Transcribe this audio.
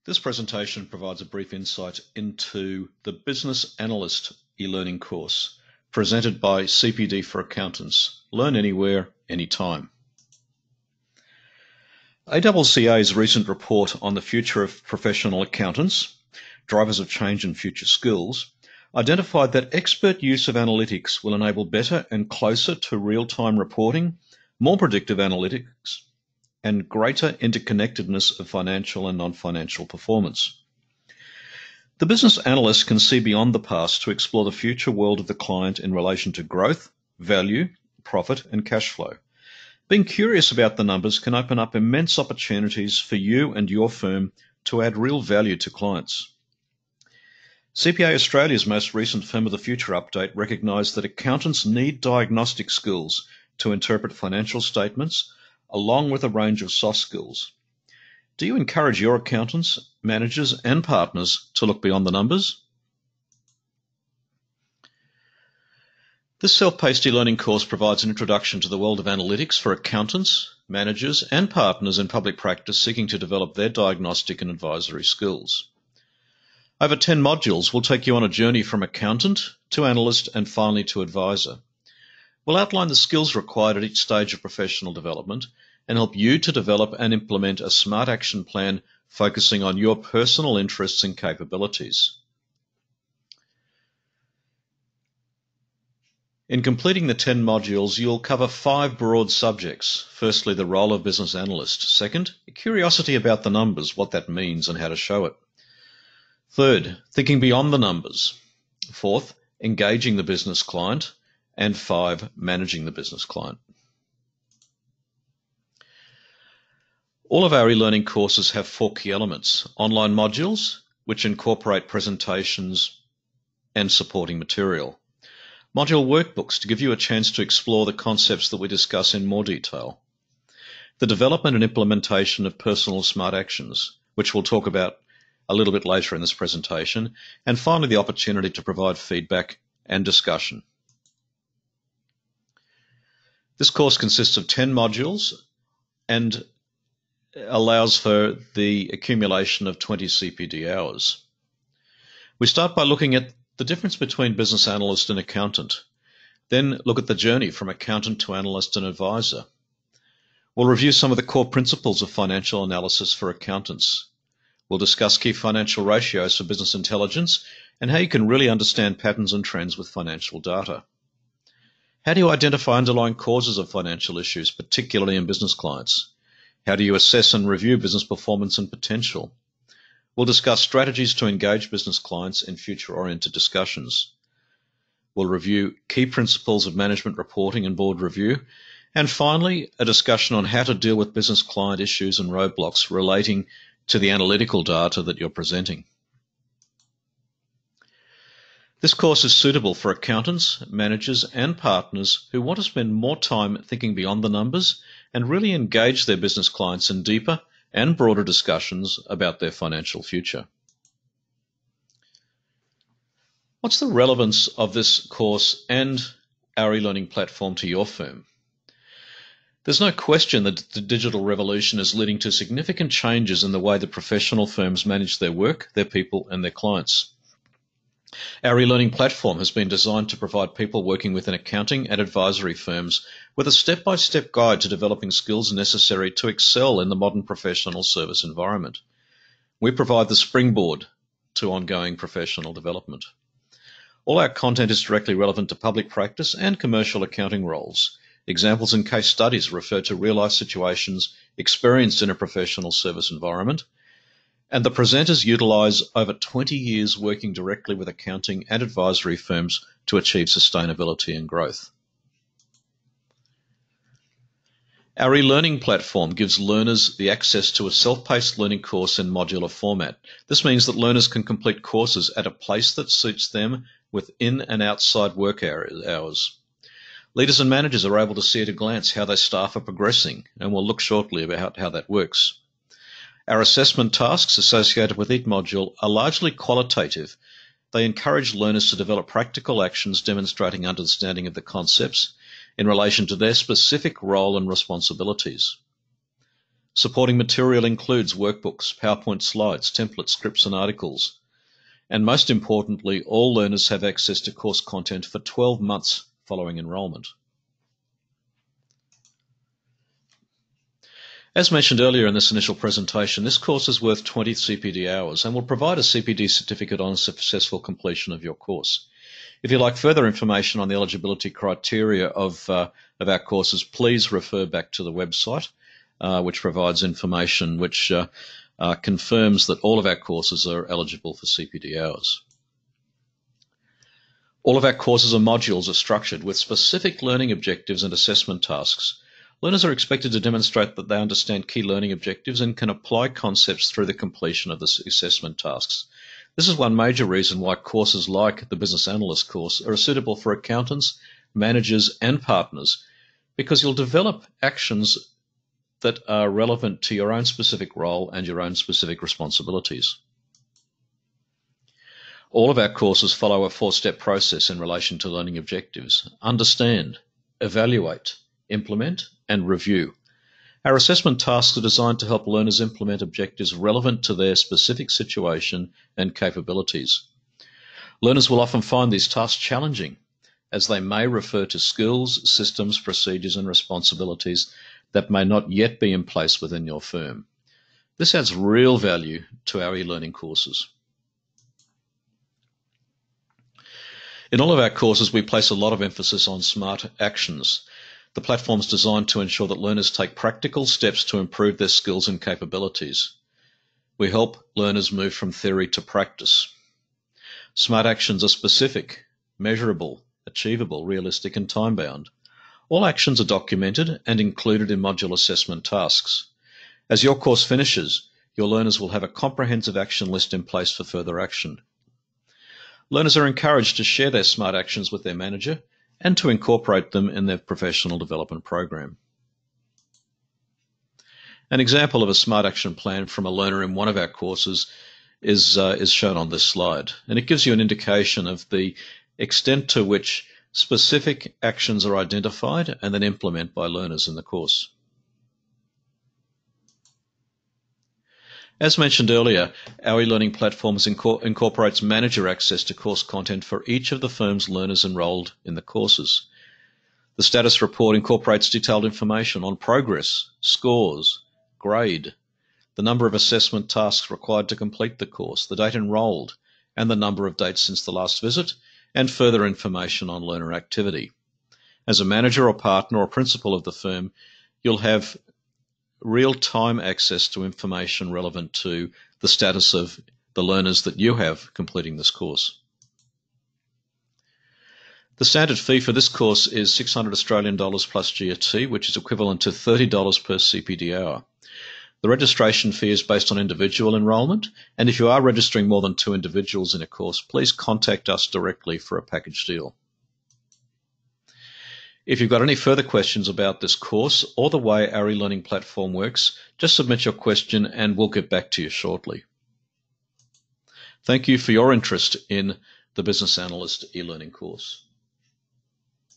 This presentation provides a brief insight into the Business Analyst e-learning course presented by CPD for Accountants. Learn anywhere, anytime. ACCA's recent report on the future of professional accountants, drivers of change and future skills, identified that expert use of analytics will enable better and closer to real-time reporting, more predictive analytics, and greater interconnectedness of financial and non-financial performance. The business analyst can see beyond the past to explore the future world of the client in relation to growth, value, profit, and cash flow. Being curious about the numbers can open up immense opportunities for you and your firm to add real value to clients. CPA Australia's most recent Firm of the Future update recognised that accountants need diagnostic skills to interpret financial statements, along with a range of soft skills. Do you encourage your accountants, managers, and partners to look beyond the numbers? This self-paced e-learning course provides an introduction to the world of analytics for accountants, managers, and partners in public practice seeking to develop their diagnostic and advisory skills. Over 10 modules will take you on a journey from accountant to analyst and finally to advisor. We'll outline the skills required at each stage of professional development and help you to develop and implement a smart action plan focusing on your personal interests and capabilities. In completing the 10 modules, you'll cover 5 broad subjects. Firstly, the role of business analyst. Second, a curiosity about the numbers, what that means and how to show it. Third, thinking beyond the numbers. Fourth, engaging the business client. And 5, managing the business client. All of our e-learning courses have 4 key elements: online modules, which incorporate presentations and supporting material; module workbooks to give you a chance to explore the concepts that we discuss in more detail; the development and implementation of personal smart actions, which we'll talk about a little bit later in this presentation; and finally, the opportunity to provide feedback and discussion. This course consists of 10 modules and allows for the accumulation of 20 CPD hours. We start by looking at the difference between business analyst and accountant, then look at the journey from accountant to analyst and advisor. We'll review some of the core principles of financial analysis for accountants. We'll discuss key financial ratios for business intelligence and how you can really understand patterns and trends with financial data. How do you identify underlying causes of financial issues, particularly in business clients? How do you assess and review business performance and potential? We'll discuss strategies to engage business clients in future-oriented discussions. We'll review key principles of management reporting and board review. And finally, a discussion on how to deal with business client issues and roadblocks relating to the analytical data that you're presenting. This course is suitable for accountants, managers, and partners who want to spend more time thinking beyond the numbers and really engage their business clients in deeper and broader discussions about their financial future. What's the relevance of this course and our e-learning platform to your firm? There's no question that the digital revolution is leading to significant changes in the way that professional firms manage their work, their people, and their clients. Our e-learning platform has been designed to provide people working within accounting and advisory firms with a step-by-step guide to developing skills necessary to excel in the modern professional service environment. We provide the springboard to ongoing professional development. All our content is directly relevant to public practice and commercial accounting roles. Examples and case studies refer to real-life situations experienced in a professional service environment, and the presenters utilise over 20 years working directly with accounting and advisory firms to achieve sustainability and growth. Our e-learning platform gives learners the access to a self-paced learning course in modular format. This means that learners can complete courses at a pace that suits them within and outside work hours. Leaders and managers are able to see at a glance how their staff are progressing, and we'll look shortly about how that works. Our assessment tasks associated with each module are largely qualitative. They encourage learners to develop practical actions demonstrating understanding of the concepts in relation to their specific role and responsibilities. Supporting material includes workbooks, PowerPoint slides, templates, scripts, and articles. And most importantly, all learners have access to course content for 12 months following enrolment. As mentioned earlier in this initial presentation, this course is worth 20 CPD hours and will provide a CPD certificate on successful completion of your course. If you'd like further information on the eligibility criteria of our courses, please refer back to the website, which provides information which confirms that all of our courses are eligible for CPD hours. All of our courses and modules are structured with specific learning objectives and assessment tasks. Learners are expected to demonstrate that they understand key learning objectives and can apply concepts through the completion of the assessment tasks. This is one major reason why courses like the Business Analyst course are suitable for accountants, managers, and partners, because you'll develop actions that are relevant to your own specific role and your own specific responsibilities. All of our courses follow a 4-step process in relation to learning objectives: understand, evaluate, implement, and review. Our assessment tasks are designed to help learners implement objectives relevant to their specific situation and capabilities. Learners will often find these tasks challenging, as they may refer to skills, systems, procedures, and responsibilities that may not yet be in place within your firm. This adds real value to our e-learning courses. In all of our courses, we place a lot of emphasis on smart actions. The platform is designed to ensure that learners take practical steps to improve their skills and capabilities. We help learners move from theory to practice. Smart actions are specific, measurable, achievable, realistic, and time-bound. All actions are documented and included in module assessment tasks. As your course finishes, your learners will have a comprehensive action list in place for further action. Learners are encouraged to share their smart actions with their manager and to incorporate them in their professional development program. An example of a smart action plan from a learner in one of our courses is shown on this slide, and it gives you an indication of the extent to which specific actions are identified and then implemented by learners in the course. As mentioned earlier, our e-learning platforms incorporates manager access to course content for each of the firm's learners enrolled in the courses. The status report incorporates detailed information on progress, scores, grade, the number of assessment tasks required to complete the course, the date enrolled, and the number of dates since the last visit, and further information on learner activity. As a manager or partner or principal of the firm, you'll have real-time access to information relevant to the status of the learners that you have completing this course. The standard fee for this course is $600 Australian plus GST, which is equivalent to $30 per CPD hour. The registration fee is based on individual enrolment, and if you are registering more than 2 individuals in a course, please contact us directly for a package deal. If you've got any further questions about this course or the way our e-learning platform works, just submit your question and we'll get back to you shortly. Thank you for your interest in the Business Analyst e-learning course.